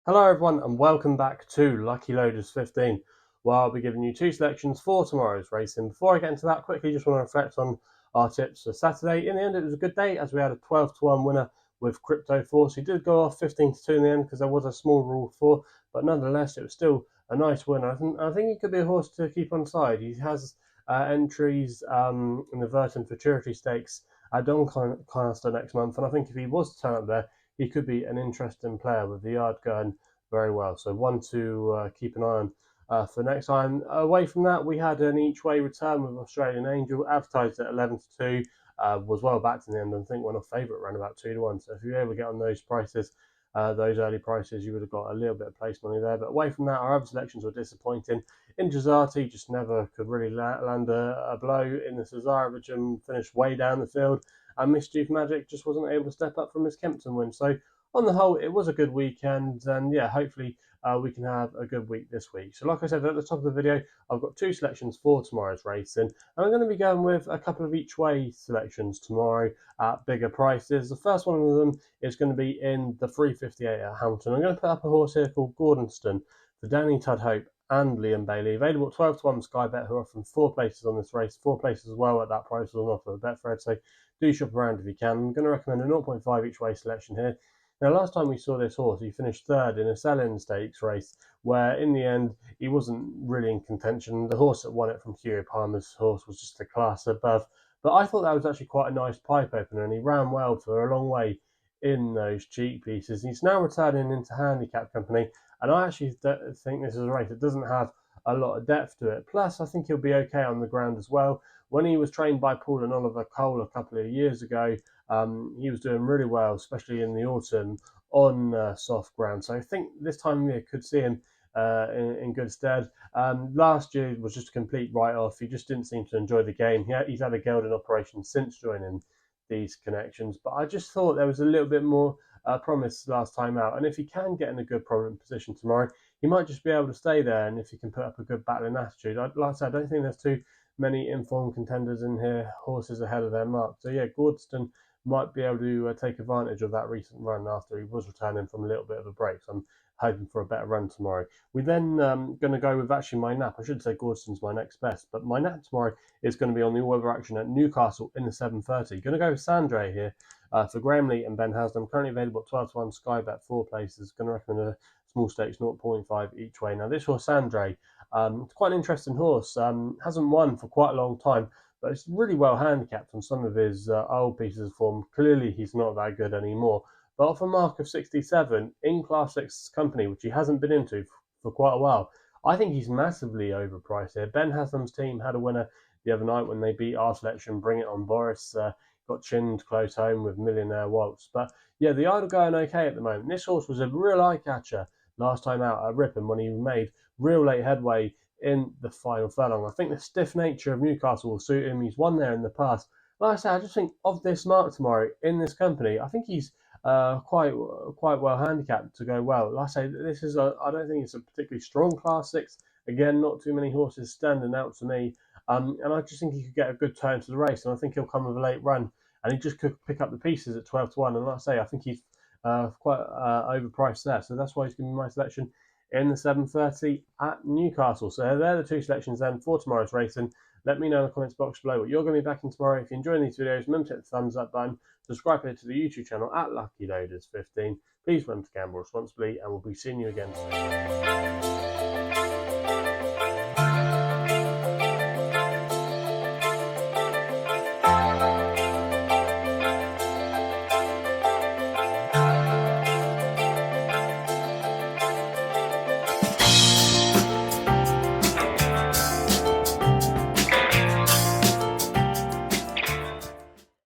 Hello everyone and welcome back to Lucky Loaders 15, where I'll be giving you two selections for tomorrow's racing. Before I get into that, quickly just want to reflect on our tips for Saturday. In the end, it was a good day as we had a 12-1 winner with Crypto Force. He did go off 15-2 in the end because there was a small rule 4, but nonetheless it was still a nice win. I think he could be a horse to keep on side. He has entries in the Verton Futurity Stakes at Doncaster next month, and I think if he was to turn up there, he could be an interesting player with the yard going very well. So one to keep an eye on for next time. Away from that, we had an each-way return with Australian Angel, advertised at 11-2, was well backed in the end, and I think went off favourite around about 2-1. So if you ever get on those prices, those early prices, you would have got a little bit of place money there. But away from that, our other selections were disappointing. Injazati just never could really land a blow in the Cesarovic and finished way down the field. And Mischief Magic just wasn't able to step up from his Kempton win. So on the whole, it was a good weekend, and yeah, hopefully we can have a good week this week. So like I said at the top of the video, I've got two selections for tomorrow's racing, and I'm going to be going with a couple of each way selections tomorrow at bigger prices. The first one of them is going to be in the 358 at Hamilton. I'm going to put up a horse here called Gordonstoun for Danny Tudhope and Liam Bailey, available at 12-1 SkyBet, who are offering 4 places on this race, 4 places as well at that price on offer at Betfred, so do shop around if you can. I'm going to recommend a 0.5 each way selection here. Now, last time we saw this horse, he finished third in a sell-in stakes race, where in the end he wasn't really in contention. The horse that won it from Hugo Palmer's horse was just a class above, but I thought that was actually quite a nice pipe opener, and he ran well for a long way in those cheek pieces. He's now returning into handicap company, and I actually think this is a race that doesn't have a lot of depth to it. Plus, I think he'll be okay on the ground as well. When he was trained by Paul and Oliver Cole a couple of years ago, he was doing really well, especially in the autumn on soft ground. So I think this time we could see him in good stead. Last year was just a complete write-off. He just didn't seem to enjoy the game. He's had a gelding operation since joining these connections, but I just thought there was a little bit more promise last time out. And if he can get in a good prominent position tomorrow, he might just be able to stay there. And if he can put up a good battling attitude, like I said, I don't think there's too many informed contenders in here, horses ahead of their mark. So yeah, Gordonstoun might be able to take advantage of that recent run after he was returning from a little bit of a break. So I'm hoping for a better run tomorrow. We then going to go with actually my nap. I should say Gordonstoun's my next best, but my nap tomorrow is going to be on the all-weather action at Newcastle in the 7:30. Going to go with Sandret here for Graham Lee and Ben Haslam. Currently available at 12-1 SkyBet, 4 places. Going to recommend a small stakes 0.5 each way. Now this horse Sandret, it's quite an interesting horse. Hasn't won for quite a long time, but it's really well handicapped on some of his old pieces of form. Clearly, he's not that good anymore. But off a mark of 67 in Class 6 company, which he hasn't been into for quite a while, I think he's massively overpriced here. Ben Haslam's team had a winner the other night when they beat our selection, Bring It On Boris. Got chinned close home with Millionaire Waltz. But yeah, the idle going okay at the moment. This horse was a real eye catcher last time out at Ripon when he made real late headway in the final furlong. I think the stiff nature of Newcastle will suit him. He's won there in the past. Like I said, I just think of this mark tomorrow in this company, I think he's quite well handicapped to go well. Like I say, this is I don't think it's a particularly strong Class 6. Again, not too many horses standing out to me. And I just think he could get a good turn to the race, and I think he'll come with a late run, and he just could pick up the pieces at 12-1. And like I say, I think he's quite overpriced there, so that's why he's going to be my selection in the 7:30 at Newcastle. So they're the two selections then for tomorrow's racing. Let me know in the comments box below what you're going to be backing tomorrow. If you're enjoying these videos, remember to hit the thumbs up button, subscribe to the YouTube channel at Lucky Loaders 15. Please remember to gamble responsibly, and we'll be seeing you again soon.